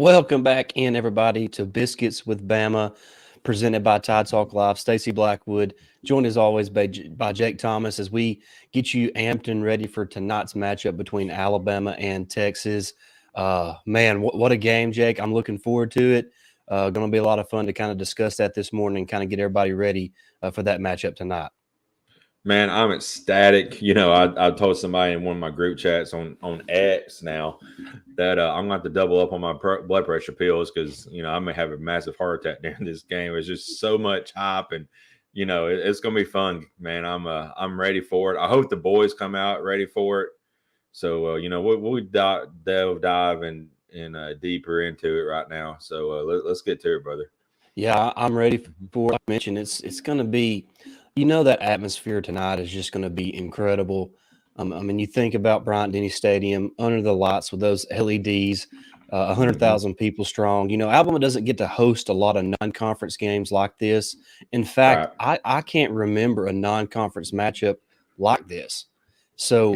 Welcome back in, everybody, to Biscuits with Bama, presented by Tide Talk Live. Stacey Blackwood, joined as always by Jake Thomas as we get you amped and ready for tonight's matchup between Alabama and Texas. Man, what a game, Jake. I'm looking forward to it. Going to be a lot of fun to kind of discuss that this morning and kind of get everybody ready for that matchup tonight. Man, I'm ecstatic. I told somebody in one of my group chats on X now that I'm going to have to double up on my blood pressure pills because, I may have a massive heart attack during this game. It's just so much hype and, it's going to be fun, man. I'm ready for it. I hope the boys come out ready for it. So, we'll dive in deeper into it right now. So let's get to it, brother. Yeah, I'm ready for. Like I mentioned, it's going to be, that atmosphere tonight is just going to be incredible. I mean, you think about Bryant Denny Stadium under the lights with those LEDs, 100,000 people strong. Alabama doesn't get to host a lot of non-conference games like this. In fact, Right. I can't remember a non-conference matchup like this. So,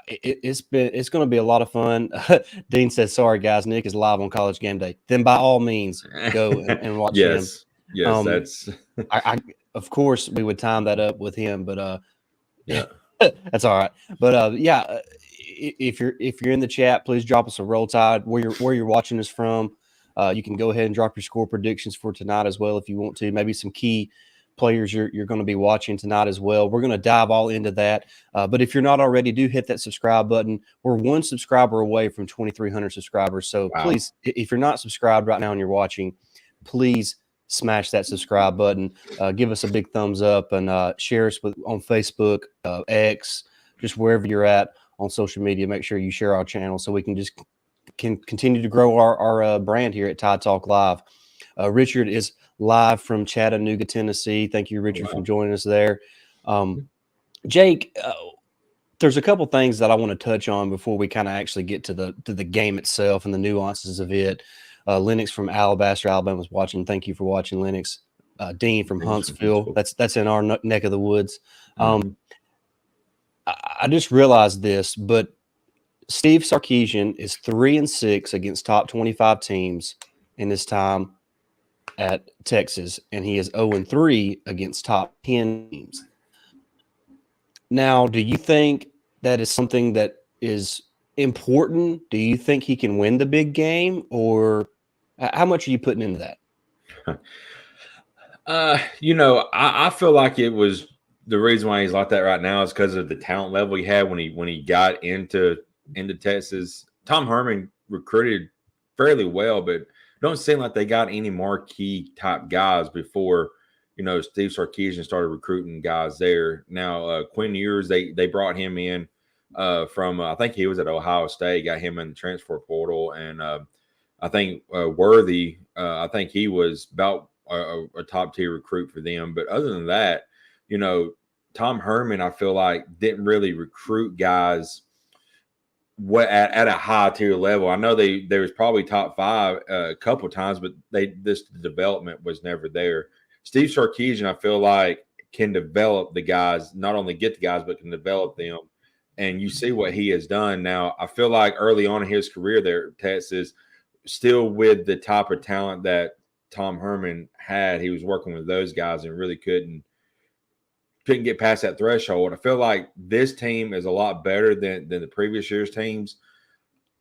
it's going to be a lot of fun. Dean says, "Sorry guys, Nick is live on College Game Day." Then by all means, go and watch him. Yes, that's I of course we would time that up with him, but yeah. that's all right. But if you're in the chat, please drop us a roll tide where you're watching us from. You can go ahead and drop your score predictions for tonight as well if you want to. Maybe some key players you're going to be watching tonight as well. We're going to dive all into that. But if you're not already, do hit that subscribe button. We're one subscriber away from 2,300 subscribers. So Please, if you're not subscribed right now and you're watching, please smash that subscribe button. Give us a big thumbs up and share us on Facebook, X, just wherever you're at on social media. Make sure you share our channel so we can continue to grow our brand here at Tide Talk Live. Richard is live from Chattanooga, Tennessee. Thank you, Richard, for joining us there. Jake, there's a couple things that I want to touch on before we kind of actually get to the game itself and the nuances of it. Lennox from Alabaster, Alabama is watching. Thank you for watching, Lennox. Dean from Huntsville. That's in our neck of the woods. I just realized this, but Steve Sarkisian is 3-6 against top 25 teams in his time at Texas, and he is 0-3 against top 10 teams. Now, do you think that is something that is important? Do you think he can win the big game, or how much are you putting into that? I feel like it was the reason why he's like that right now is because of the talent level he had when he got into Texas. Tom Herman recruited fairly well, but don't seem like they got any marquee type guys before Steve Sarkisian started recruiting guys there. Now Quinn Ewers, they brought him in from I think he was at Ohio State, got him in the transfer portal, and I think Worthy, I think he was about a top tier recruit for them. But other than that, Tom Herman, I feel like didn't really recruit guys at a high tier level. I know there was probably top 5 a couple times, but this development was never there. Steve Sarkisian, I feel like, can develop the guys, not only get the guys, but can develop them. And you see what he has done. Now, I feel like early on in his career there at Texas, still with the type of talent that Tom Herman had, he was working with those guys and really couldn't get past that threshold. I feel like this team is a lot better than the previous year's teams,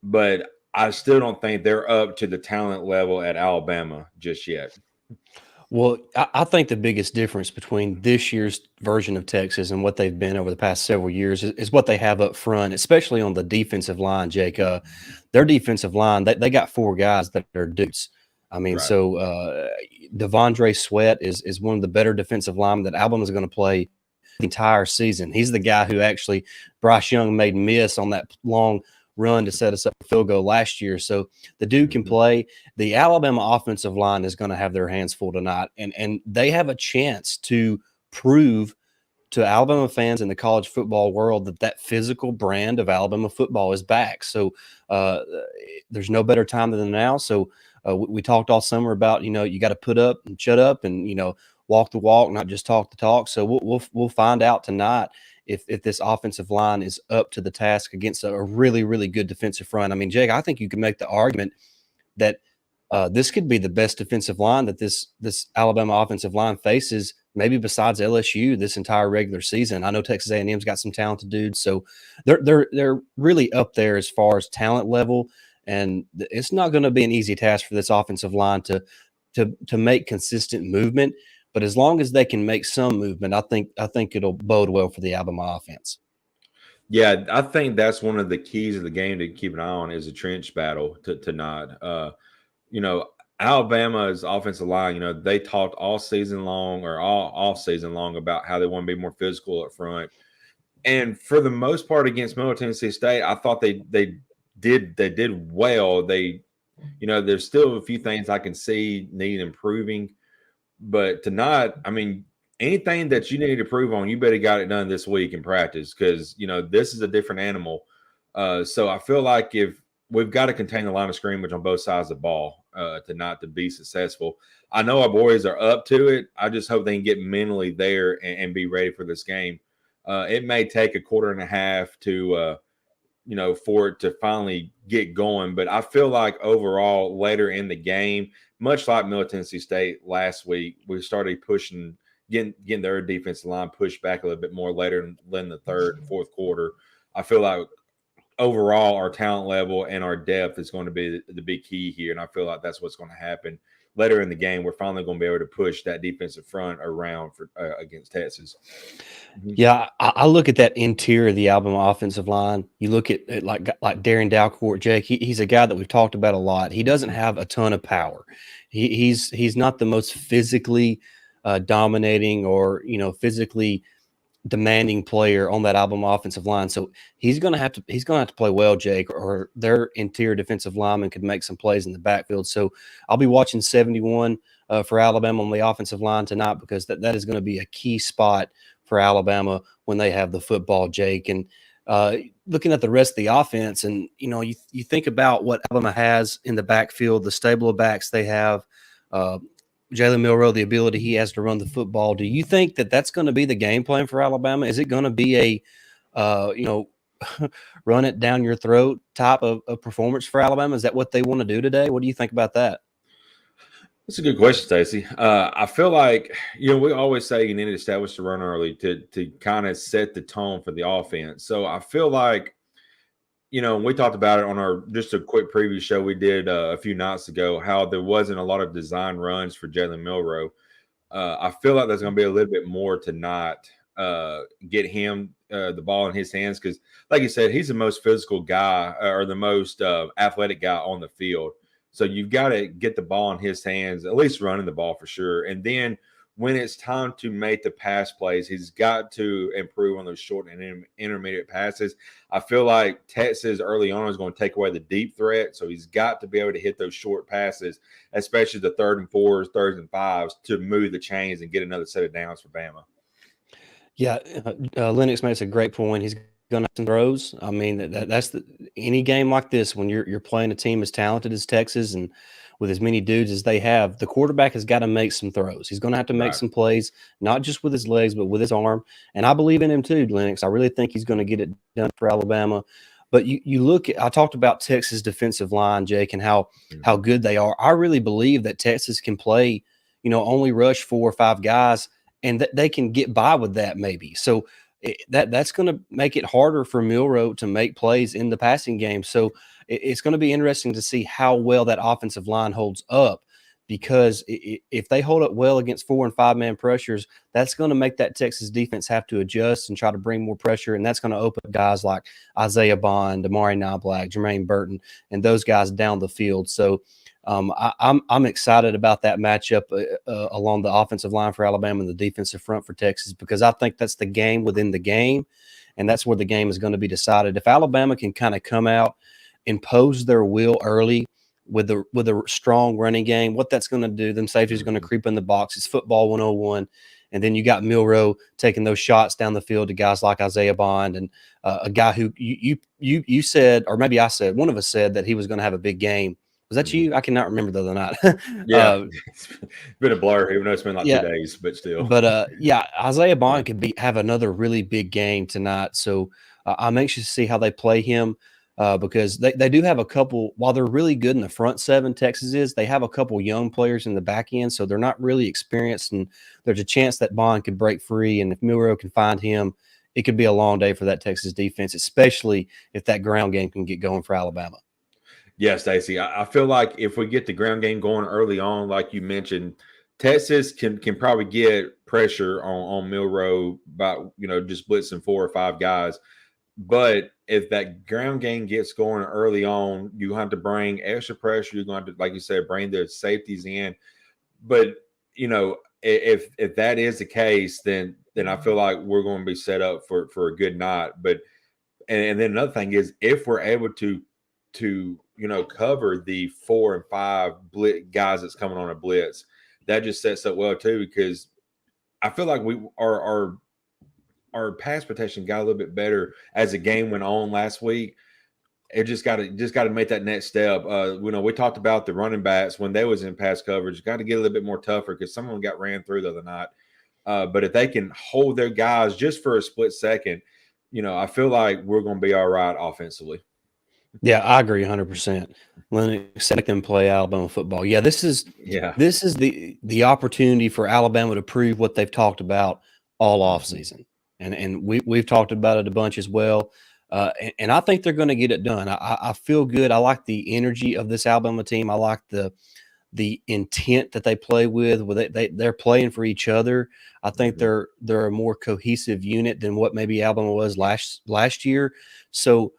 but I still don't think they're up to the talent level at Alabama just yet. Well, I think the biggest difference between this year's version of Texas and what they've been over the past several years is what they have up front, especially on the defensive line, Jake. Their defensive line, they got 4 guys that are dudes. I mean, Right. So Devondre Sweat is one of the better defensive linemen that Alabama is going to play the entire season. He's the guy who actually Bryce Young made miss on that long run to set us up a field goal last year. So the dude can play. The Alabama offensive line is going to have their hands full tonight, and they have a chance to prove to Alabama fans in the college football world that physical brand of Alabama football is back. So there's no better time than now. So we talked all summer about, you got to put up and shut up and, walk the walk, not just talk the talk. So we'll find out tonight if this offensive line is up to the task against a really, really good defensive front. I mean, Jake, I think you can make the argument that this could be the best defensive line that this Alabama offensive line faces, maybe besides LSU this entire regular season. I know Texas A&M's got some talented dudes, so they're really up there as far as talent level, and it's not going to be an easy task for this offensive line to make consistent movement. But as long as they can make some movement, I think it'll bode well for the Alabama offense. Yeah, I think that's one of the keys of the game to keep an eye on is a trench battle to not. You know, Alabama's offensive line, you know, they talked all season long or all season long about how they want to be more physical up front. And for the most part against Middle Tennessee State, I thought they did well. There's still a few things I can see need improving, but I mean, anything that you need to improve on, you better got it done this week in practice because this is a different animal. So I feel like if we've got to contain the line of scrimmage on both sides of the ball to be successful. I know our boys are up to it. I just hope they can get mentally there and be ready for this game. It may take a quarter and a half to for it to finally get going. But I feel like overall later in the game, much like Middle Tennessee State last week, we started pushing, getting their defensive line pushed back a little bit more later in the third and fourth quarter. I feel like overall our talent level and our depth is going to be the big key here. And I feel like that's what's going to happen later in the game. We're finally going to be able to push that defensive front around for against Texas. Yeah, I look at that interior of the Alabama offensive line. You look at like Darren Dalcourt, Jake. He's a guy that we've talked about a lot. He doesn't have a ton of power. He's not the most physically dominating or physically demanding player on that Alabama offensive line. So he's gonna have to play well, Jake, or their interior defensive lineman could make some plays in the backfield. So I'll be watching 71 for Alabama on the offensive line tonight because that is going to be a key spot for Alabama when they have the football, Jake. And looking at the rest of the offense, and you think about what Alabama has in the backfield, the stable of backs they have. Jalen Milroe, the ability he has to run the football. Do you think that that's going to be the game plan for Alabama? Is it going to be a, run it down your throat type of performance for Alabama? Is that what they want to do today? What do you think about that? That's a good question, Stacey. I feel like, we always say you need to establish the run early to kind of set the tone for the offense. So I feel like, we talked about it on just a quick preview show we did a few nights ago, how there wasn't a lot of design runs for Jalen Milroe. I feel like there's going to be a little bit more to not get him the ball in his hands because, like you said, he's the most physical guy or the most athletic guy on the field. So you've got to get the ball in his hands, at least running the ball for sure. And then when it's time to make the pass plays, he's got to improve on those short and intermediate passes. I feel like Texas early on is going to take away the deep threat. So he's got to be able to hit those short passes, especially the 3rd and 4s, 3rds and 5s to move the chains and get another set of downs for Bama. Yeah, Lennox makes a great point. He's going to have some throws. I mean, that's any game like this when you're playing a team as talented as Texas and with as many dudes as they have, the quarterback has got to make some throws. He's going to have to make some plays, not just with his legs, but with his arm. And I believe in him too, Lennox. I really think he's going to get it done for Alabama. But you look at, I talked about Texas defensive line, Jake, and how good they are. I really believe that Texas can play, only rush 4 or 5 guys, and that they can get by with that maybe. So that's going to make it harder for Milroe to make plays in the passing game. So it's going to be interesting to see how well that offensive line holds up, because if they hold up well against 4 and 5 man pressures, that's going to make that Texas defense have to adjust and try to bring more pressure. And that's going to open guys like Isaiah Bond, Damari Knoblack, Jermaine Burton, and those guys down the field. So I'm excited about that matchup along the offensive line for Alabama and the defensive front for Texas, because I think that's the game within the game, and that's where the game is going to be decided. If Alabama can kind of come out, impose their will early with a strong running game, what that's going to do, them safeties are going to creep in the box. It's football 101. And then you got Milroe taking those shots down the field to guys like Isaiah Bond and a guy who you said, or maybe I said, one of us said that he was going to have a big game. Was that you? I cannot remember the other night. Yeah, it's been a blur, even though it's been like 2 days, but still. But Isaiah Bond could have another really big game tonight. So I'm anxious to see how they play him. because they do have a couple. While they're really good in the front seven, Texas is, they have a couple young players in the back end, so they're not really experienced. And there's a chance that Bond could break free, and if Milroe can find him, it could be a long day for that Texas defense, especially if that ground game can get going for Alabama. Yeah, Stacey, I feel like if we get the ground game going early on, like you mentioned, Texas can probably get pressure on Milroe by just blitzing 4 or 5 guys. But if that ground game gets going early on, you have to bring extra pressure. You're going to, like you said, bring the safeties in. But if that is the case, then I feel like we're going to be set up for a good night. But and then another thing is, if we're able to cover the 4 and 5 guys that's coming on a blitz, that just sets up well too, because I feel like our pass protection got a little bit better as the game went on last week. It just got to make that next step. We talked about the running backs when they was in pass coverage. Got to get a little bit more tougher because someone got ran through the other night. But if they can hold their guys just for a split second, I feel like we're going to be all right offensively. Yeah, I agree 100%. Let them play Alabama football. Yeah, this is the opportunity for Alabama to prove what they've talked about all offseason. And we've talked about it a bunch as well. And I think they're going to get it done. I feel good. I like the energy of this Alabama team. I like the intent that they play with. They're playing for each other. I think they're a more cohesive unit than what maybe Alabama was last year. So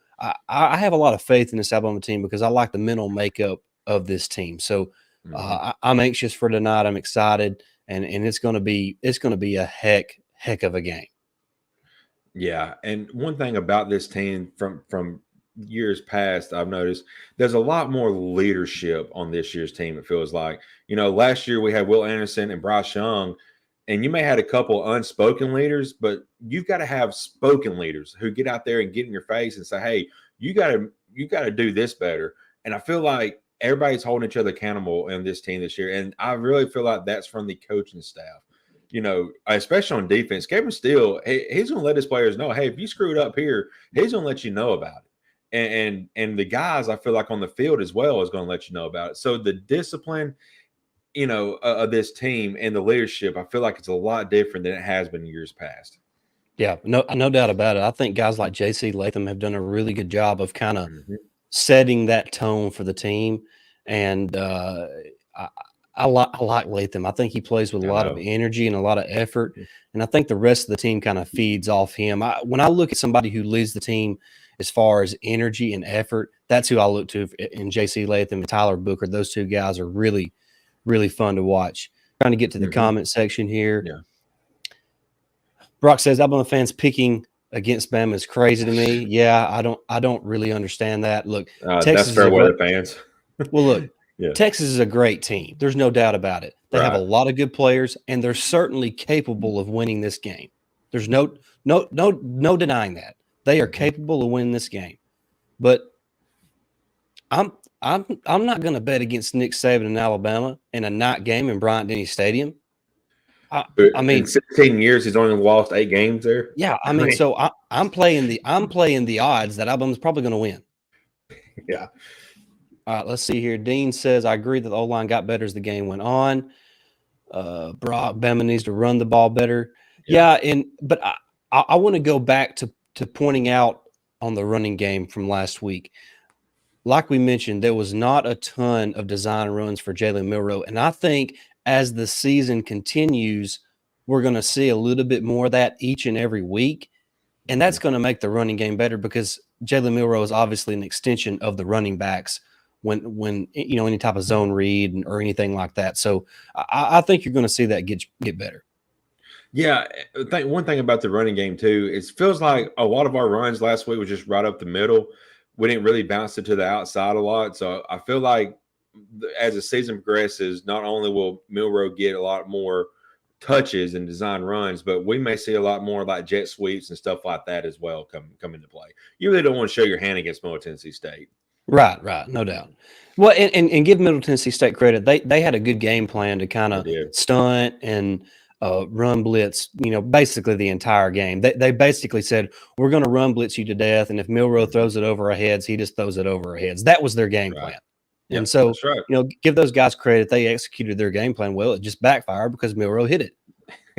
I have a lot of faith in this Alabama team because I like the mental makeup of this team. So I'm anxious for tonight. I'm excited, and it's going to be a heck of a game. Yeah, and one thing about this team from years past, I've noticed there's a lot more leadership on this year's team. It feels like, last year we had Will Anderson and Bryce Young, and you may have had a couple unspoken leaders, but you've got to have spoken leaders who get out there and get in your face and say, "Hey, you got to do this better." And I feel like everybody's holding each other accountable in this team this year, and I really feel like that's from the coaching staff. Especially on defense, Kevin Steele, he's going to let his players know, hey, if you screwed up here, he's going to let you know about it. And the guys, I feel like on the field as well, is going to let you know about it. So the discipline, of this team and the leadership, I feel like it's a lot different than it has been years past. Yeah, no doubt about it. I think guys like J.C. Latham have done a really good job of kind of setting that tone for the team. And I like Latham. I think he plays with a lot of energy and a lot of effort. And I think the rest of the team kind of feeds off him. When I look at somebody who leads the team as far as energy and effort, that's who I look to in J.C. Latham and Tyler Booker. Those two guys are really, really fun to watch. Trying to get to the comment section here. Yeah. Brock says Alabama fans picking against Bama is crazy to me. Yeah, I don't really understand that. Look, Texas that's fair weather fans. Well, look, Texas is a great team. There's no doubt about it. They have a lot of good players, and they're certainly capable of winning this game. There's no denying that. They are capable of winning this game. But I'm not going to bet against Nick Saban in Alabama in a night game in Bryant-Denny Stadium. I mean, in 16 years, he's only lost 8 games there. Yeah, I mean, so I'm playing the odds that Alabama's probably going to win. Yeah. All right, let's see here. Dean says, I agree that the O-line got better as the game went on. Bama needs to run the ball better. Yeah, but I want to go back to pointing out on the running game from last week. Like we mentioned, there was not a ton of design runs for Jalen Milroe. And I think as the season continues, we're going to see a little bit more of that each and every week. And that's going to make the running game better because Jalen Milroe is obviously an extension of the running backs when any type of zone read or anything like that. So I think you're going to see that get better. Yeah, one thing about the running game too, it feels like a lot of our runs last week was just right up the middle. We didn't really bounce it to the outside a lot. So I feel like as the season progresses, not only will Milroe get a lot more touches and design runs, but we may see a lot more like jet sweeps and stuff like that as well come into play. You really don't want to show your hand against Middle Tennessee State. Right, no doubt. Well, and give Middle Tennessee State credit. They had a good game plan to kind of stunt and run blitz, basically the entire game. They basically said, we're going to run blitz you to death. And if Milroe throws it over our heads, he just throws it over our heads. That was their game plan. Yep, and so, that's right. Give those guys credit. They executed their game plan well. It just backfired because Milroe hit it.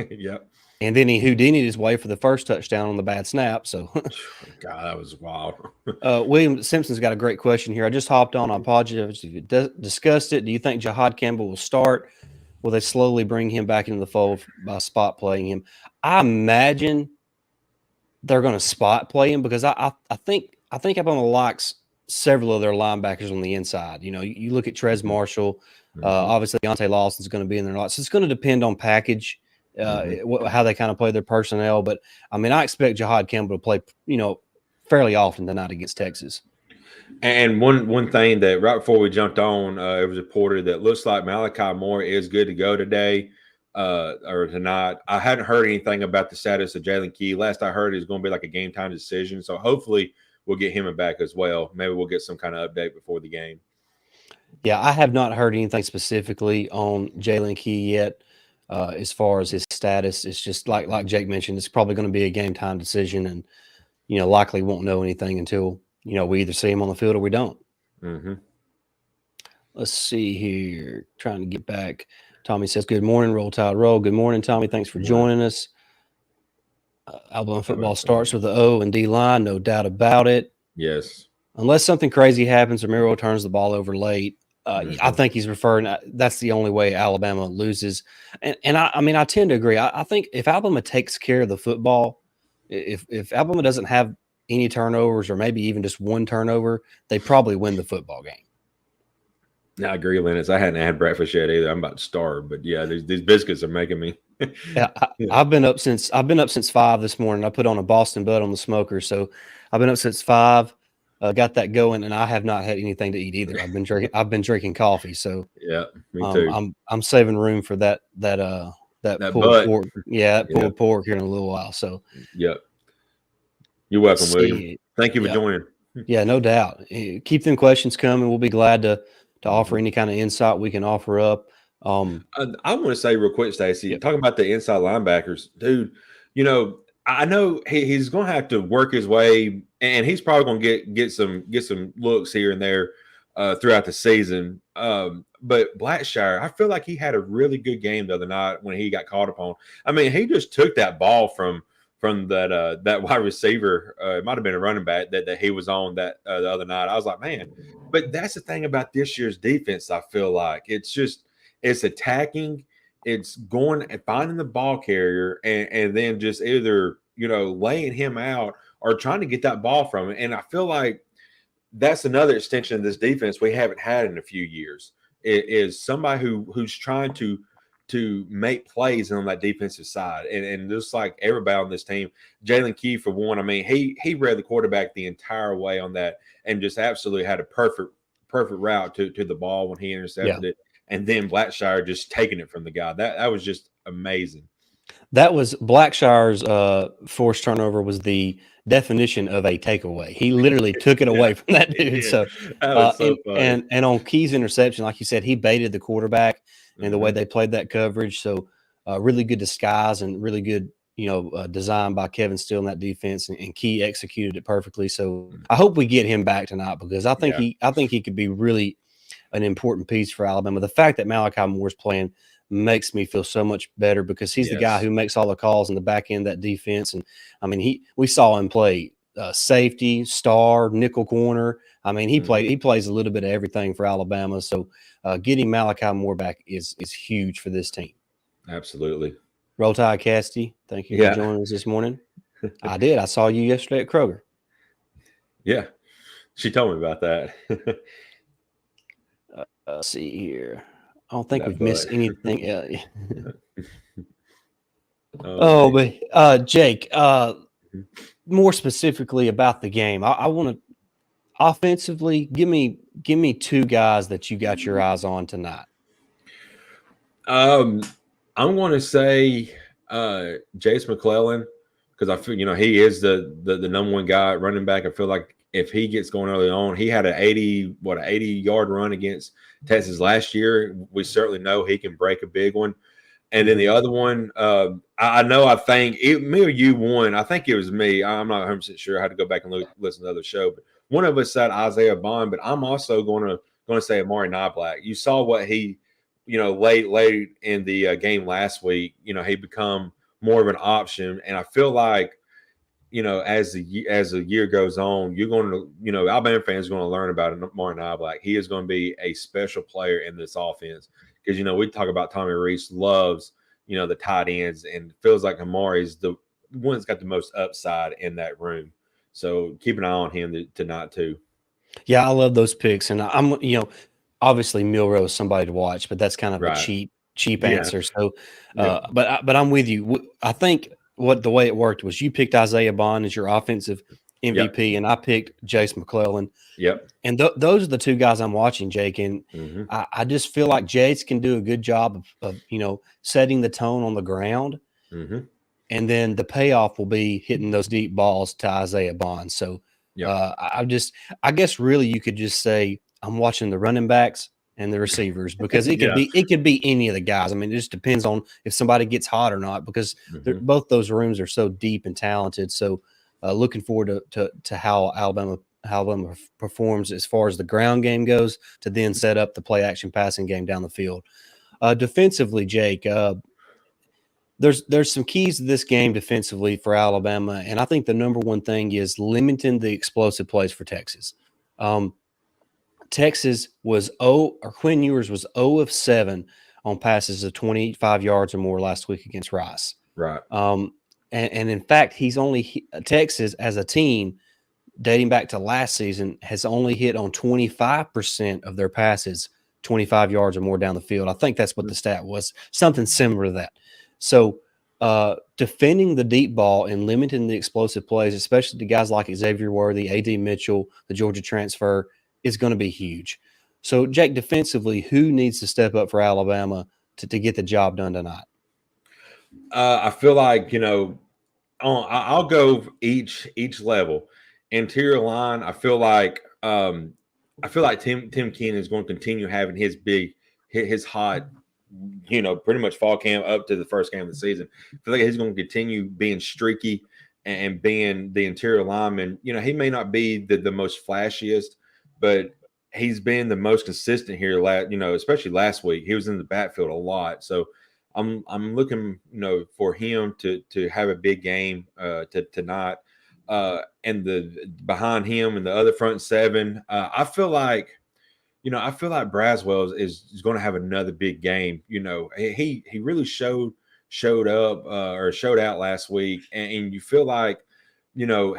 Yep. And then he Houdini'd his way for the first touchdown on the bad snap. So, God, that was wild. William Simpson's got a great question here. I just hopped on. I apologize if you discussed it. Do you think Jahad Campbell will start? Will they slowly bring him back into the fold by spot playing him? I imagine they're going to spot play him because I think Alabama likes several of their linebackers on the inside. You look at Trez Marshall. Obviously, Deontay Lawson's going to be in there a lot. So it's going to depend on package. How they kind of play their personnel. But, I expect Jahad Campbell to play, fairly often tonight against Texas. And one thing that right before we jumped on, it was reported that looks like Malachi Moore is good to go today or tonight. I hadn't heard anything about the status of Jalen Key. Last I heard, it's going to be like a game time decision. So hopefully we'll get him back as well. Maybe we'll get some kind of update before the game. Yeah, I have not heard anything specifically on Jalen Key yet. As far as his status, it's just like Jake mentioned, it's probably going to be a game time decision, and likely won't know anything until we either see him on the field or we don't. Let's see here. Trying to get back. Tommy says, "Good morning, Roll Tide Roll." Good morning, Tommy. Thanks for joining us. Alabama football starts with the O and D line, no doubt about it. Yes. Unless something crazy happens or Miro turns the ball over late. I think he's referring. That's the only way Alabama loses, and I tend to agree. I think if Alabama takes care of the football, if Alabama doesn't have any turnovers or maybe even just one turnover, they probably win the football game. I agree, Lennox. I hadn't had breakfast yet either. I'm about to starve, but yeah, these biscuits are making me. Yeah, I've been up since 5 this morning. I put on a Boston Bud on the smoker, so I've been up since 5. Got that going, and I have not had anything to eat either. I've been drinking coffee, so yeah, me too. I'm saving room for that pulled pork. Yeah, that pulled pork here in a little while. So, yep. You're welcome, William. Thank you for joining. Yeah, no doubt. Keep them questions coming. We'll be glad to offer any kind of insight we can offer up. I want to say real quick, Stacey, talking about the inside linebackers, dude. I know he's going to have to work his way, and he's probably going to get some looks here and there throughout the season. But Blackshire, I feel like he had a really good game the other night when he got called upon. He just took that ball from that wide receiver. It might have been a running back that he was on that the other night. I was like, man. But that's the thing about this year's defense. I feel like it's attacking. It's going and finding the ball carrier and then just either, laying him out or trying to get that ball from him. And I feel like that's another extension of this defense we haven't had in a few years. It is somebody who's trying to make plays on that defensive side. And just like everybody on this team, Jalen Key, for one, he read the quarterback the entire way on that and just absolutely had a perfect route to the ball when he intercepted it. And then Blackshire just taking it from the guy. That was just amazing. That was Blackshire's forced turnover was the definition of a takeaway. He literally took it away from that dude. So, and on Key's interception, like you said, he baited the quarterback and the way they played that coverage. So, really good disguise and really good, design by Kevin Steele in that defense, and Key executed it perfectly. So, I hope we get him back tonight because I think he could be really an important piece for Alabama. The fact that Malachi Moore's playing makes me feel so much better because he's the guy who makes all the calls in the back end of that defense. And we saw him play safety, star, nickel corner. He plays a little bit of everything for Alabama. So getting Malachi Moore back is huge for this team. Absolutely. Roll Tide Cassidy, thank you for joining us this morning. I did. I saw you yesterday at Kroger. Yeah, she told me about that. Let's see here. I don't think we've missed anything. But Jake, more specifically about the game, I want to offensively give me 2 guys that you got your eyes on tonight. I'm going to say Jace McClellan because I feel he is the number one guy running back. I feel like if he gets going early on, he had an 80-yard run against Texas last year. We certainly know he can break a big one. And then the other one, I know, I think me or you won. I think it was me. I'm not 100% sure. I had to go back and listen to the other show. But one of us said Isaiah Bond, but I'm also going to say Amari Niblack. You saw what he, late in the game last week. He become more of an option, and I feel like as the year goes on, you're going to, Alabama fans are going to learn about Amari Niblack. He is going to be a special player in this offense because we talk about Tommy Reese loves the tight ends, and feels like Amari is the one that's got the most upside in that room. So keep an eye on him tonight too. Yeah, I love those picks, and I'm obviously Milrow is somebody to watch, but that's kind of a Right. cheap Yeah. answer. So, Yep. but I'm with you. I think the way it worked was you picked Isaiah Bond as your offensive MVP, and I picked Jace McClellan. Yep. And those are the two guys I'm watching, Jake. And I just feel like Jace can do a good job of setting the tone on the ground. And then the payoff will be hitting those deep balls to Isaiah Bond. So I guess really you could just say I'm watching the running backs and the receivers because it could be any of the guys. I mean, it just depends on if somebody gets hot or not because both those rooms are so deep and talented. So looking forward to how Alabama performs as far as the ground game goes to then set up the play action passing game down the field. Defensively, Jake, there's some keys to this game defensively for Alabama, and I think the number one thing is limiting the explosive plays for Texas. Texas was Quinn Ewers was 0 of 7 on passes of 25 yards or more last week against Rice. Right. And in fact, Texas as a team dating back to last season has only hit on 25% of their passes 25 yards or more down the field. I think that's what the stat was, something similar to that. So defending the deep ball and limiting the explosive plays, especially to guys like Xavier Worthy, A.D. Mitchell, the Georgia transfer, is going to be huge. So, Jake, defensively, who needs to step up for Alabama to get the job done tonight? I feel like, I'll go each level. Interior line, I feel like Tim Keenan is going to continue having his hot, pretty much fall camp up to the first game of the season. I feel like he's going to continue being streaky and being the interior lineman. He may not be the most flashiest, but he's been the most consistent here. Especially last week, he was in the backfield a lot. So I'm looking, for him to have a big game tonight. And the behind him and the other front seven, I feel like Braswell is going to have another big game. He really showed up or showed out last week, and you feel like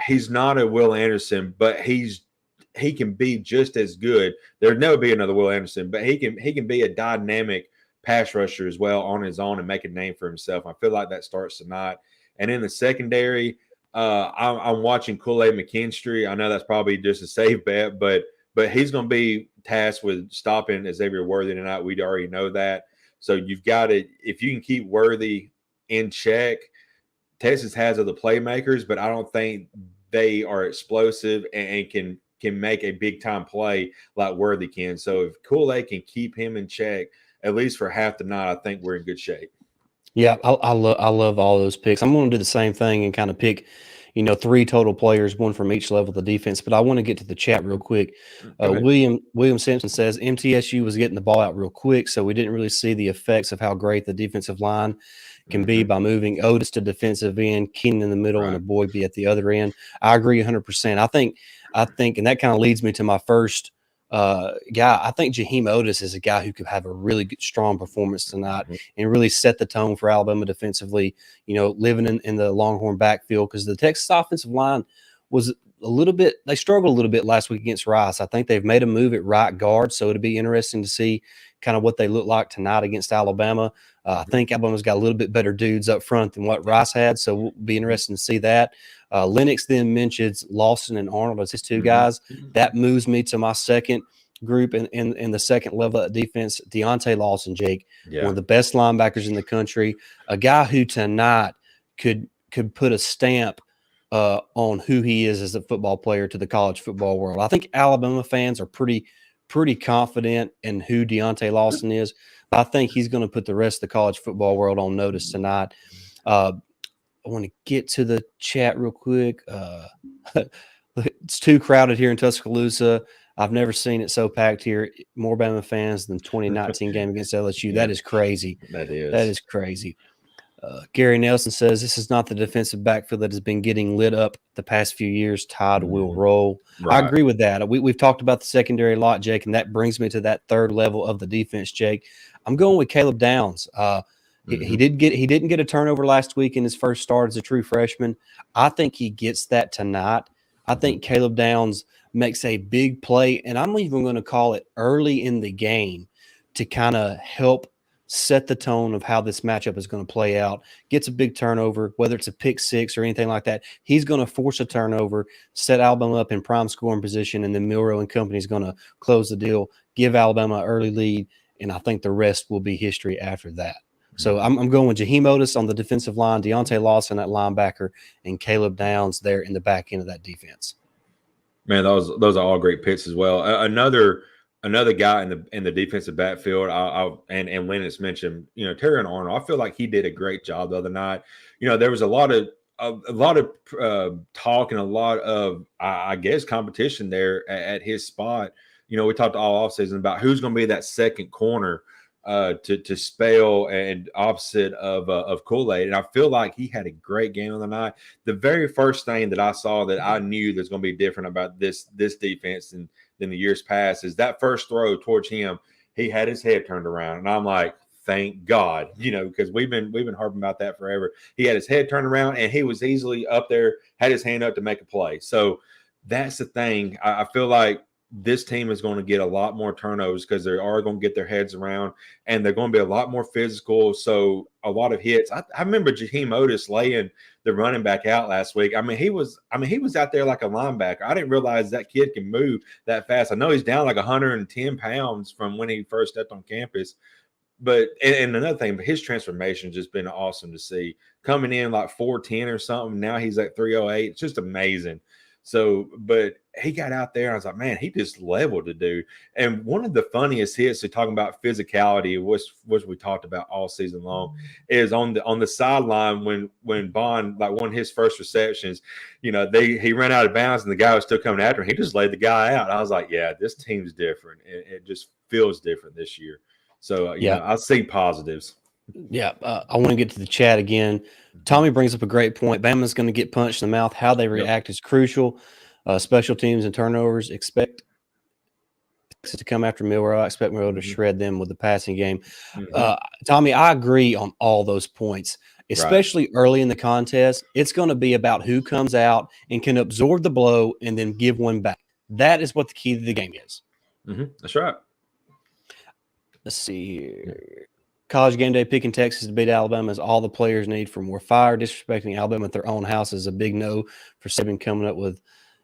he's not a Will Anderson, but he can be just as good. There'd never be another Will Anderson, but he can be a dynamic pass rusher as well on his own and make a name for himself. I feel like that starts tonight. And in the secondary, I'm watching Kool-Aid McKinstry. I know that's probably just a safe bet, but he's going to be tasked with stopping Xavier Worthy tonight. We already know that. So you've got to, if you can keep Worthy in check, Texas has other playmakers, but I don't think they are explosive and can make a big time play like Worthy can. So if Kool-Aid can keep him in check, at least for half the night, I think we're in good shape. Yeah, I love all those picks. I'm going to do the same thing and kind of pick, 3 total players, one from each level of the defense. But I want to get to the chat real quick. William Simpson says MTSU was getting the ball out real quick, so we didn't really see the effects of how great the defensive line can be by moving Otis to defensive end, Keenan in the middle, and Aboybe at the other end. I agree 100%. I think, and that kind of leads me to my first guy. I think Jaheim Otis is a guy who could have a really good, strong performance tonight and really set the tone for Alabama defensively, living in the Longhorn backfield, because the Texas offensive line was they struggled a little bit last week against Rice. I think they've made a move at right guard, so it'll be interesting to see kind of what they look like tonight against Alabama. I think Alabama's got a little bit better dudes up front than what Rice had, so we'll be interested to see that. Lennox then mentions Lawson and Arnold as his two guys. That moves me to my second group in the second level of defense, Deontay Lawson, Jake, one of the best linebackers in the country, a guy who tonight could put a stamp on who he is as a football player to the college football world. I think Alabama fans are pretty confident in who Deontay Lawson is, I think he's going to put the rest of the college football world on notice tonight. I want to get to the chat real quick. It's too crowded here in Tuscaloosa. I've never seen it so packed here. More Bama fans than 2019 game against LSU. Yeah, that is crazy. That is. That is crazy. Gary Nelson says this is not the defensive backfield that has been getting lit up the past few years. Tide will roll. Right. I agree with that. We've talked about the secondary a lot, Jake, and that brings me to that third level of the defense, Jake. I'm going with Caleb Downs. He didn't get a turnover last week in his first start as a true freshman. I think he gets that tonight. I think Caleb Downs makes a big play, and I'm even going to call it early in the game to kind of help set the tone of how this matchup is going to play out. Gets a big turnover, whether it's a pick six or anything like that. He's going to force a turnover, set Alabama up in prime scoring position, and then Milroe and company is going to close the deal, give Alabama an early lead, and I think the rest will be history after that. So I'm going with Jaheim Otis on the defensive line, Deontay Lawson at linebacker, and Caleb Downs there in the back end of that defense. Man, those are all great picks as well. Another guy in the defensive backfield, and Lennox mentioned, Terry Arnold. I feel like he did a great job the other night. There was a lot of talk and a lot of I guess competition there at his spot. We talked all offseason about who's going to be that second corner to spell and opposite of Kool-Aid. And I feel like he had a great game on the night. The very first thing that I saw that I knew that's going to be different about this defense than the years past is that first throw towards him. He had his head turned around, and I'm like, thank God, because we've been harping about that forever. He had his head turned around, and he was easily up there, had his hand up to make a play. So that's the thing. I feel like this team is going to get a lot more turnovers because they are going to get their heads around, and they're going to be a lot more physical. So a lot of hits. I remember Jaheim Otis laying the running back out last week. He was out there like a linebacker. I didn't realize that kid can move that fast. I know he's down like 110 pounds from when he first stepped on campus. But and another thing, his transformation has just been awesome to see. Coming in like 410 or something. Now he's at 308. It's just amazing. So, but he got out there, and I was like, man, he just leveled the dude. And one of the funniest hits, to talking about physicality, which we talked about all season long, is on the sideline when Bond like won his first receptions. He ran out of bounds, and the guy was still coming after him. He just laid the guy out. I was like, yeah, this team's different. It just feels different this year. So, I see positives. Yeah, I want to get to the chat again. Tommy brings up a great point. Bama's going to get punched in the mouth. How they react is crucial. Special teams and turnovers. Expect to come after Milroe. I expect Milroe to shred them with the passing game. Tommy, I agree on all those points, especially early in the contest. It's going to be about who comes out and can absorb the blow and then give one back. That is what the key to the game is. That's right. Let's see here. College game day picking Texas to beat Alabama is all the players need for more fire. Disrespecting Alabama at their own house is a big no for Saban coming up with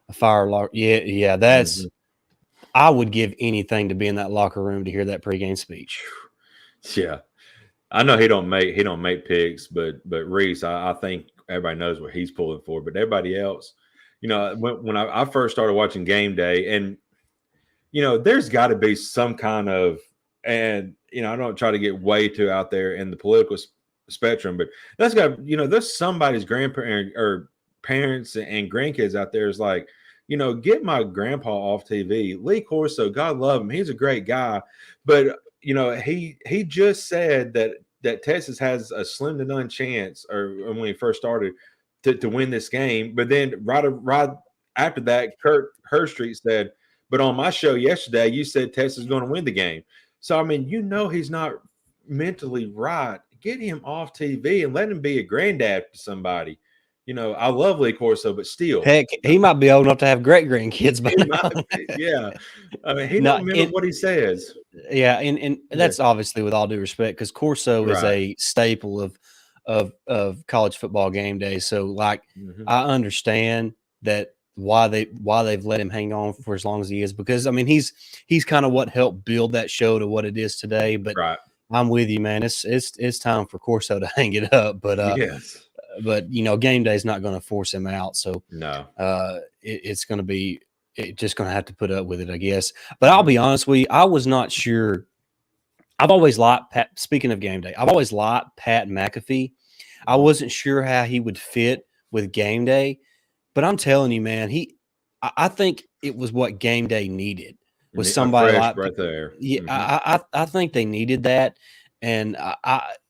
a fire lock. Yeah, that's I would give anything to be in that locker room to hear that pregame speech. Yeah. I know he don't make picks, but Reese, I think everybody knows what he's pulling for. But everybody else, when I first started watching game day, and there's got to be some kind of, and I don't try to get way too out there in the political spectrum, but that's got there's somebody's grandparent or parents and grandkids out there is like, get my grandpa off TV. Lee Corso, God love him, he's a great guy, but he just said that Texas has a slim to none chance, or when he first started, to win this game. But then right after that, Kurt Herstreet said, but on my show yesterday, you said Texas is going to win the game. So, he's not mentally right. Get him off TV and let him be a granddad to somebody. I love Lee Corso, but still. Heck, he might be old enough to have great grandkids. But yeah. He don't remember what he says. Yeah, and that's obviously with all due respect, because Corso is a staple of college football game day. So, I understand that why they've let him hang on for as long as he is, because he's kind of what helped build that show to what it is today. But I'm with you, man. It's time for Corso to hang it up. But yes. But game day is not going to force him out. So no, it's going to be just going to have to put up with it, I guess. But I'll be honest with you, I was not sure I've always liked Pat. Speaking of game day, I've always liked Pat McAfee. I wasn't sure how he would fit with game day, but I'm telling you, man, I think it was what game day needed was A somebody fresh like, breath of air. yeah, Mhm. I think they needed that, and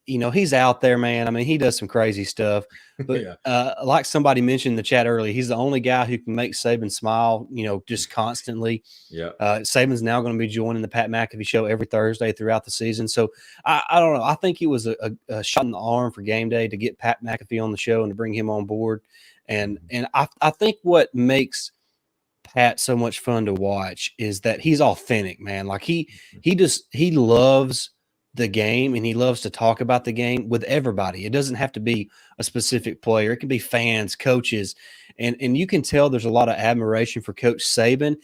he's out there, man. I mean, he does some crazy stuff, but Yeah. like somebody mentioned in the chat earlier, he's the only guy who can make Saban smile, just constantly. Yeah. Saban's now going to be joining the Pat McAfee show every Thursday throughout the season. So I don't know. I think it was a shot in the arm for game day to get Pat McAfee on the show and to bring him on board. And I think what makes Pat so much fun to watch is that he's authentic, man. Like he loves the game and he loves to talk about the game with everybody. It doesn't have to be a specific player. It can be fans, coaches, and you can tell there's a lot of admiration for Coach Saban.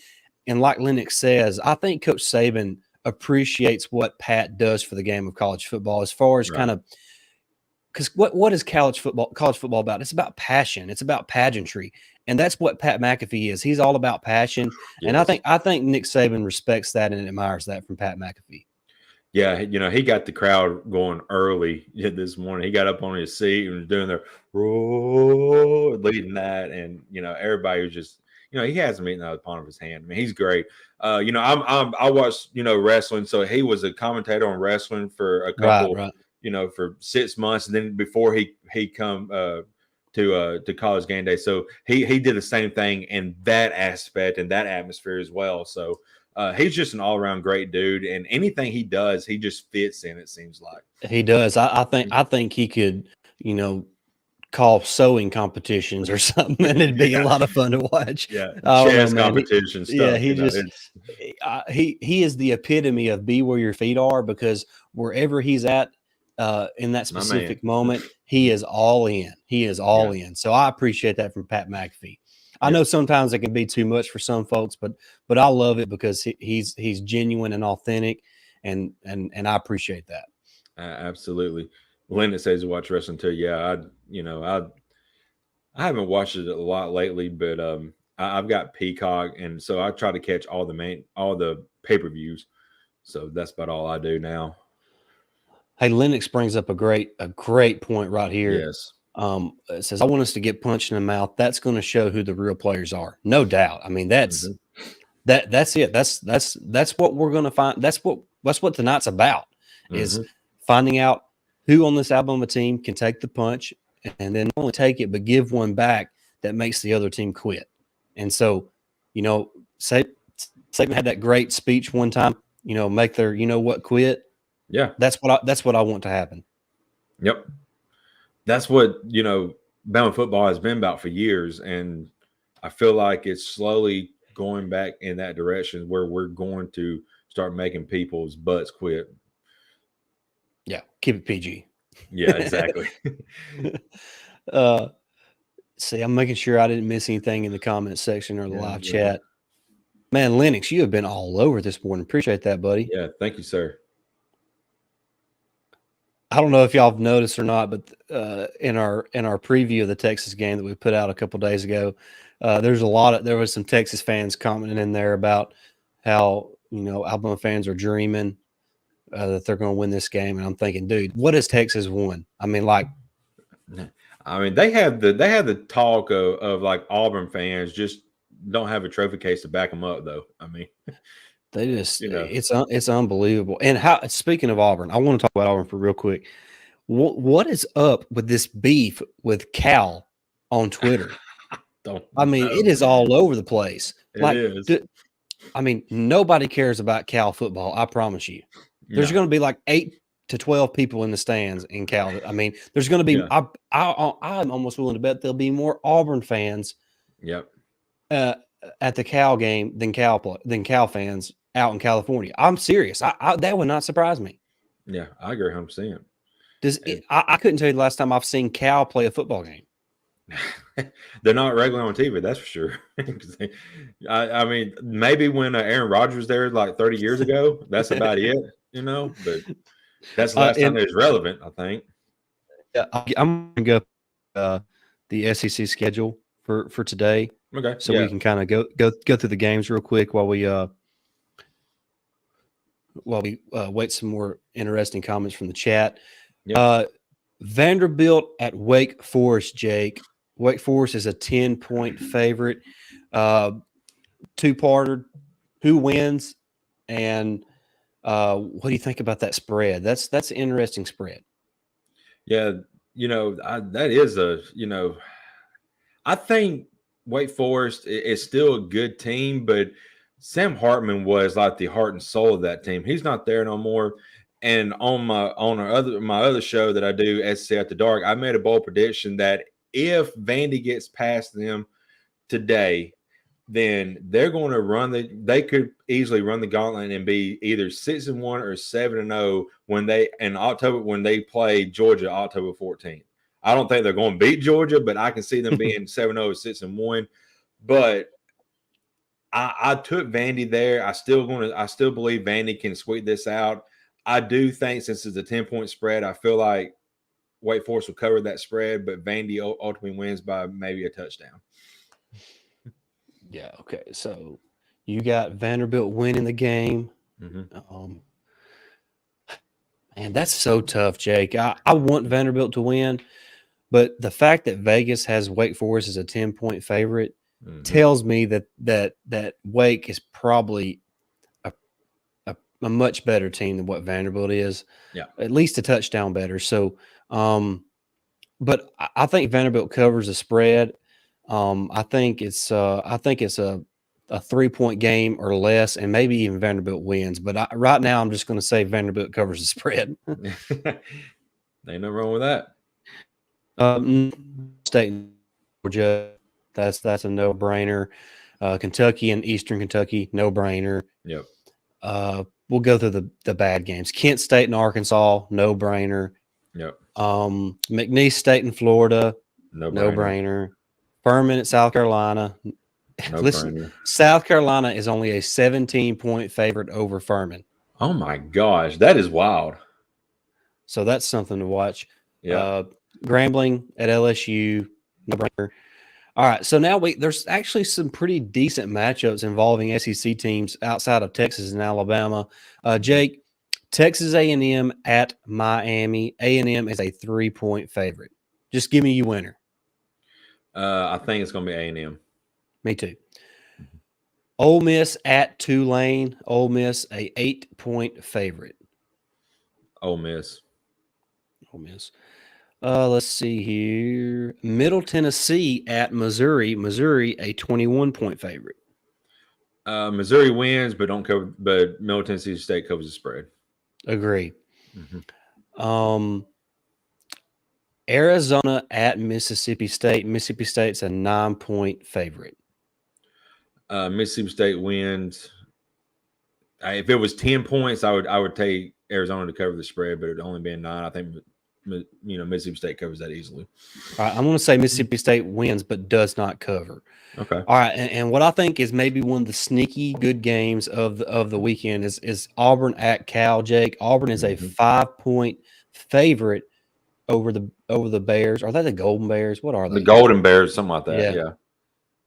And like Lennox says, I think Coach Saban appreciates what Pat does for the game of college football as far as Right. kind of because what is college football about? It's about passion. It's about pageantry. And that's what Pat McAfee is. He's all about passion. And Yes. I think Nick Saban respects that and admires that from Pat McAfee. Yeah, he got the crowd going early this morning. He got up on his seat and was doing the roar, leading that, and everybody was just, he has him eating out of the palm of his hand. I mean, he's great. I watched wrestling, so he was a commentator on wrestling for a couple, Right. For 6 months, and then before he come to college game day, so he did the same thing in that aspect and that atmosphere as well. So. He's just an all-around great dude, and anything he does, he just fits in. It seems like He does. I think he could, call sewing competitions or something, and it'd be a lot of fun to watch. yeah, I don't know, chess man. competition stuff. He just he is the epitome of be where your feet are, because wherever he's at in that specific moment, he is all in. He is all in. So I appreciate that from Pat McAfee. I know sometimes it can be too much for some folks, but I love it because he's genuine and authentic, and I appreciate that. Absolutely. Linda says to watch wrestling too. Yeah, I haven't watched it a lot lately, but I've got Peacock, and so I try to catch all the pay-per-views. So that's about all I do now. Hey, Lennox brings up a great point right here. Yes. It says, I want us to get punched in the mouth. That's going to show who the real players are. No doubt. I mean, that's it. That's what we're going to find. That's what tonight's about, is finding out who on this Alabama team can take the punch and then not only take it, but give one back that makes the other team quit. And so, Saban had that great speech one time, make their, quit. Yeah. That's what I want to happen. Yep. That's what, Bama football has been about for years. And I feel like it's slowly going back in that direction where we're going to start making people's butts quit. Yeah. Keep it PG. Yeah, exactly. See, I'm making sure I didn't miss anything in the comment section or the live chat. Man, Lennox, you have been all over this morning. Appreciate that, buddy. Yeah. Thank you, sir. I don't know if y'all have noticed or not, but in our preview of the Texas game that we put out a couple days ago, there was some Texas fans commenting in there about how Alabama fans are dreaming that they're going to win this game, and I'm thinking, dude, what has Texas won? I mean, they have the talk of like Auburn fans just don't have a trophy case to back them up, though. I mean. They just it's unbelievable. And speaking of Auburn, I want to talk about Auburn for real quick. What is up with this beef with Cal on Twitter? It is all over the place. It is. Nobody cares about Cal football. I promise you. There's going to be like 8 to 12 people in the stands in Cal. There's going to be. I'm almost willing to bet there'll be more Auburn fans. Yep. At the Cal game than Cal fans out in California. I'm serious. That would not surprise me. Yeah, I agree 100%. I couldn't tell you the last time I've seen Cal play a football game. They're not regular on TV, that's for sure. Maybe when Aaron Rodgers was there like 30 years ago, that's about it, but that's the last time it was relevant, I think. Yeah, I'm going to go the SEC schedule for today. Okay. So we can kind of go through the games real quick while we while we wait some more interesting comments from the chat. Yep. Vanderbilt at Wake Forest, Jake. Wake Forest is a 10-point favorite. Two-parter. Who wins? And what do you think about that spread? That's an interesting spread. Yeah, that is I think Wake Forest is still a good team, but Sam Hartman was like the heart and soul of that team. He's not there no more. And on my other show that I do, SC After Dark, I made a bold prediction that if Vandy gets past them today, then they're going to they could easily run the gauntlet and be either 6-1 or 7-0 when they play Georgia October 14th. I don't think they're going to beat Georgia, but I can see them being 7-0, 6-1. But I took Vandy there. I still believe Vandy can squeak this out. I do think since it's a 10-point spread, I feel like Wake Forest will cover that spread, but Vandy ultimately wins by maybe a touchdown. Yeah. Okay. So you got Vanderbilt winning the game. Mm-hmm. Man, that's so tough, Jake. I want Vanderbilt to win, but the fact that Vegas has Wake Forest as a 10-point favorite tells me that Wake is probably a much better team than what Vanderbilt is. Yeah, at least a touchdown better. So, but I think Vanderbilt covers the spread. I think it's a 3-point game or less, and maybe even Vanderbilt wins. But right now, I'm just going to say Vanderbilt covers the spread. Ain't no wrong with that. State, Georgia, that's a no-brainer. Kentucky and Eastern Kentucky, no-brainer. Yep. We'll go through the bad games. Kent State and Arkansas, no-brainer. Yep. McNeese State in Florida, no-brainer. Furman at South Carolina. Listen, South Carolina is only a 17-point favorite over Furman. Oh my gosh, that is wild. So that's something to watch. Yeah. Grambling at LSU, no-brainer. All right, so now there's actually some pretty decent matchups involving SEC teams outside of Texas and Alabama. Jake, Texas A&M at Miami. A&M is a 3-point favorite. Just give me your winner. I think it's going to be A&M. Me too. Ole Miss at Tulane. Ole Miss a 8-point favorite. Ole Miss. Ole Miss. Let's see here. Middle Tennessee at Missouri. Missouri a 21-point favorite. Missouri wins, but Middle Tennessee State covers the spread. Agree. Arizona at Mississippi State. Mississippi State's a 9-point favorite. Mississippi State wins. If it was 10 points, I would take Arizona to cover the spread, but it only being 9, I think Mississippi State covers that easily. All right, I'm going to say Mississippi State wins, but does not cover. Okay. All right, and what I think is maybe one of the sneaky good games of the weekend is Auburn at Cal. Jake, Auburn is a 5-point favorite over the Bears. Are they the Golden Bears? What are they? The Golden Bears, something like that.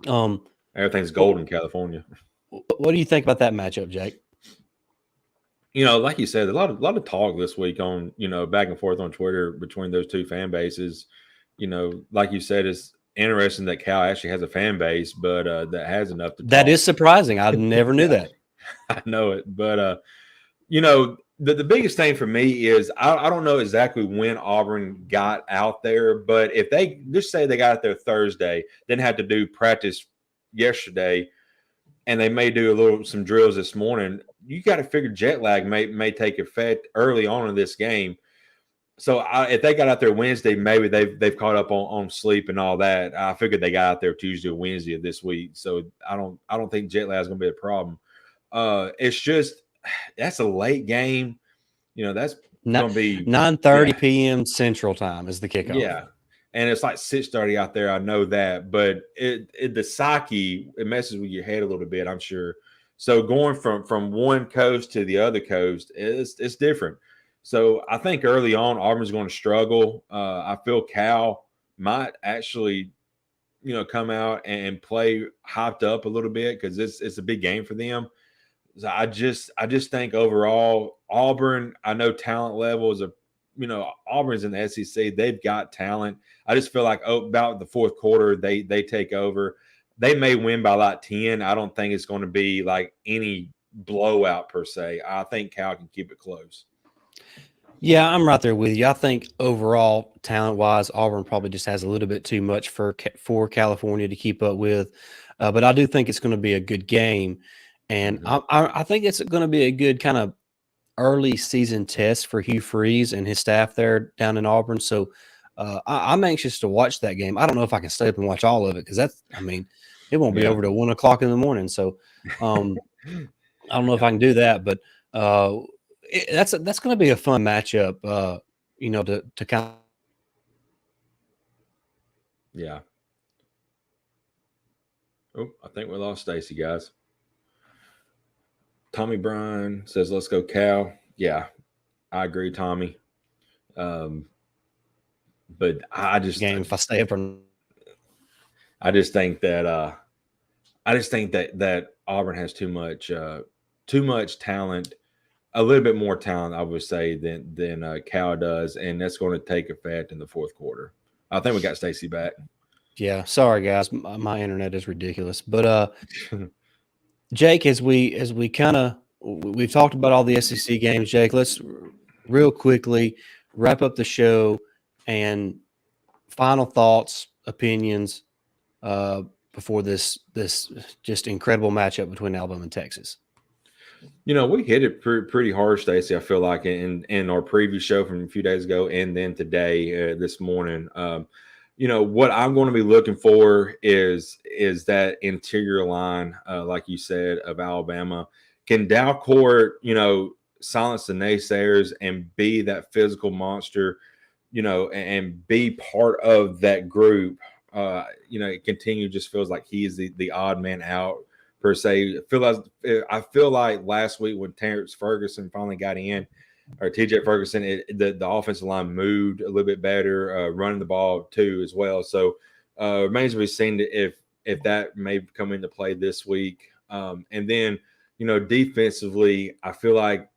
Yeah. Everything's gold in California. What do you think about that matchup, Jake? Like you said, a lot of talk this week on, back and forth on Twitter between those two fan bases. Like you said, it's interesting that Cal actually has a fan base, but that has enough to talk. That is surprising. I never knew that. I know it. But, the biggest thing for me is I don't know exactly when Auburn got out there, but if they just say they got out there Thursday, didn't have to do practice yesterday, and they may do some drills this morning, you got to figure jet lag may take effect early on in this game. So if they got out there Wednesday, maybe they've caught up on sleep and all that. I figured they got out there Tuesday or Wednesday of this week, so I don't think jet lag is going to be a problem. It's just that's a late game. That's going to be 9:30 p.m. Central Time is the kickoff. Yeah. And it's like 6:30 out there. I know that, but the psyche, it messes with your head a little bit, I'm sure. So going from one coast to the other coast, it's different. So I think early on, Auburn's going to struggle. I feel Cal might actually, come out and play hyped up a little bit because it's a big game for them. So I just think overall Auburn. I know talent level is Auburn's in the SEC. They've got talent. I just feel like about the fourth quarter they take over. They may win by like 10. I don't think it's going to be like any blowout per se. I think Cal can keep it close. Yeah, I'm right there with you. I think overall, talent-wise, Auburn probably just has a little bit too much for California to keep up with. But I do think it's going to be a good game, and I think it's going to be a good kind of early season test for Hugh Freeze and his staff there down in Auburn. So I'm anxious to watch that game. I don't know if I can stay up and watch all of it because it won't be over till 1 o'clock in the morning. So I don't know if I can do that, but that's going to be a fun matchup. To kind of. Yeah. Oh, I think we lost Stacey, guys. Tommy Bryan says, "Let's go, Cal." Yeah, I agree, Tommy. But I just game if I stay up or. I just think that Auburn has too much talent, a little bit more talent, I would say, than Cal does, and that's going to take effect in the fourth quarter. I think we got Stacey back. Yeah, sorry guys, my internet is ridiculous. But Jake, as we we've talked about all the SEC games, Jake, let's real quickly wrap up the show and final thoughts, opinions before this just incredible matchup between Alabama and Texas. We hit it pretty hard, Stacey. I feel like in our preview show from a few days ago, and then today, this morning. What I'm going to be looking for is that interior line, like you said, of Alabama. Can Dalcourt, silence the naysayers and be that physical monster, and be part of that group? It continue just feels like he is the odd man out per se. I feel like last week when Terrence Ferguson finally got in, or TJ Ferguson, the offensive line moved a little bit better, running the ball too as well. So remains to be seen if that may come into play this week. And then, defensively, I feel like,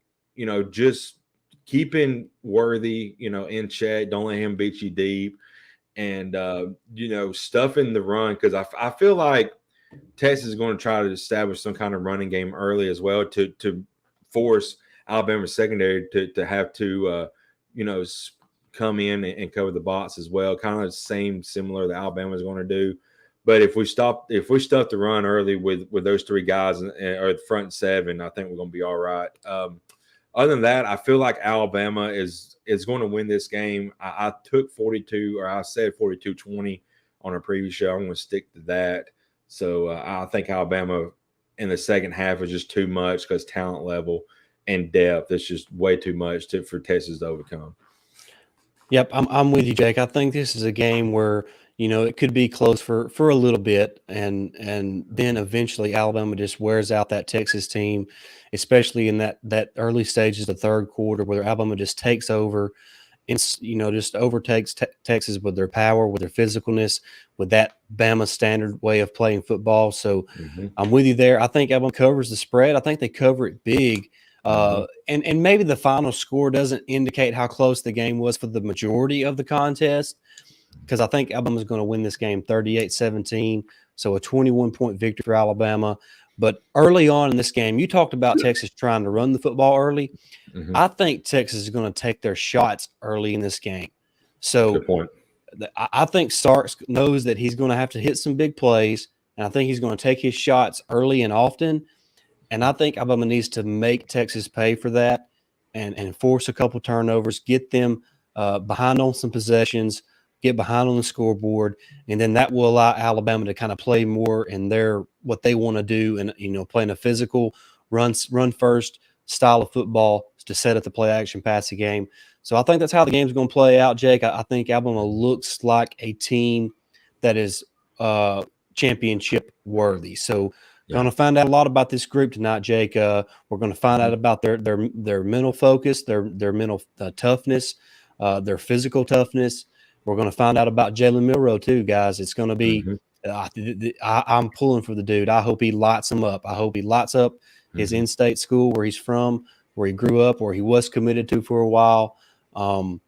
just keeping Worthy, in check. Don't let him beat you deep. And, stuffing the run, because I feel like Texas is going to try to establish some kind of running game early as well to force Alabama's secondary to have to, come in and cover the box as well. Kind of similar that Alabama is going to do. But if we stuff the run early with those three guys or the front seven, I think we're going to be all right. Other than that, I feel like Alabama is going to win this game. I took 42, or I said 42-20 on a previous show. I'm going to stick to that. So I think Alabama in the second half is just too much because talent level and depth. It's just way too much for Texas to overcome. Yep, I'm with you, Jake. I think this is a game where it could be close for a little bit, and then eventually Alabama just wears out that Texas team, especially in that early stages of the third quarter, where Alabama just takes over and just overtakes Texas with their power, with their physicalness, with that Bama standard way of playing football. So I'm with you there. I think Alabama covers the spread. I think they cover it big. And maybe the final score doesn't indicate how close the game was for the majority of the contest, because I think Alabama's going to win this game 38-17, so a 21-point victory for Alabama. But early on in this game, you talked about Texas trying to run the football early. I think Texas is going to take their shots early in this game. So good point. I think Starks knows that he's going to have to hit some big plays, and I think he's going to take his shots early and often. And I think Alabama needs to make Texas pay for that and force a couple turnovers, get them behind on some possessions, get behind on the scoreboard, and then that will allow Alabama to kind of play more in what they want to do, and playing a physical run first style of football to set up the play action passing game. So I think that's how the game's going to play out, Jake. I think Alabama looks like a team that is championship worthy. So going to find out a lot about this group tonight, Jake. We're going to find out about their mental focus, their mental toughness, their physical toughness. We're going to find out about Jalen Milroe too, guys. It's going to be I'm pulling for the dude. I hope he lights them up. I hope he lights up his in-state school where he's from, where he grew up, where he was committed to for a while. I'm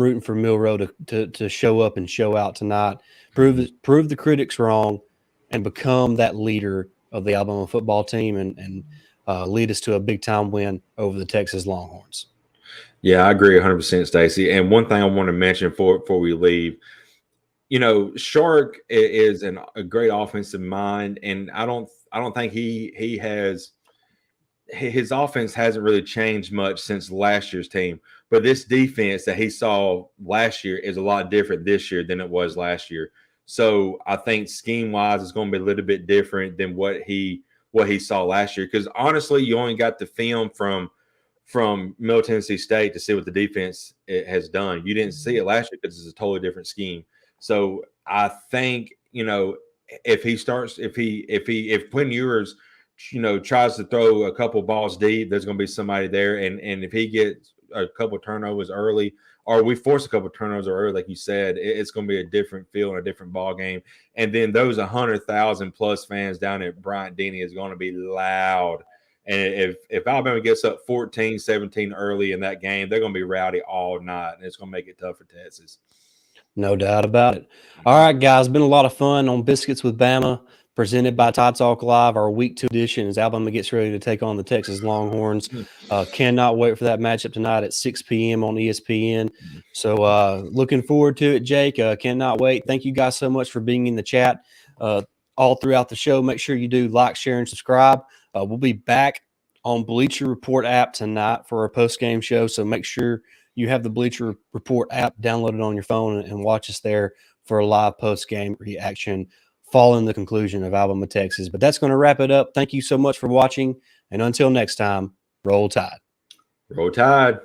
rooting for Milroe to show up and show out tonight, prove the critics wrong, and become that leader of the Alabama football team and lead us to a big-time win over the Texas Longhorns. Yeah, I agree 100%, Stacey. And one thing I want to mention before we leave, Shark is a great offensive mind, and I don't think his offense hasn't really changed much since last year's team. But this defense that he saw last year is a lot different this year than it was last year. So I think scheme-wise, it's going to be a little bit different than what he saw last year. Because honestly, you only got the film from Middle Tennessee State to see what the defense has done. You didn't see it last year because it's a totally different scheme. So I think if Quinn Ewers tries to throw a couple balls deep, there's going to be somebody there, and if he gets a couple turnovers early, or we force a couple turnovers early, like you said, it's going to be a different feel and a different ball game. And then those 100,000 plus fans down at Bryant-Denny is going to be loud. And if Alabama gets up 14-17 early in that game, they're going to be rowdy all night, and it's going to make it tough for Texas. No doubt about it. All right, guys, been a lot of fun on Biscuits with Bama, presented by Tide Talk Live, our Week 2 edition as Alabama gets ready to take on the Texas Longhorns. Cannot wait for that matchup tonight at 6 p.m. on ESPN. So looking forward to it, Jake. Cannot wait. Thank you guys so much for being in the chat all throughout the show. Make sure you do like, share, and subscribe. We'll be back on Bleacher Report app tonight for our post-game show, so make sure you have the Bleacher Report app downloaded on your phone and watch us there for a live post-game reaction following the conclusion of Alabama, Texas. But that's going to wrap it up. Thank you so much for watching, and until next time, Roll Tide. Roll Tide.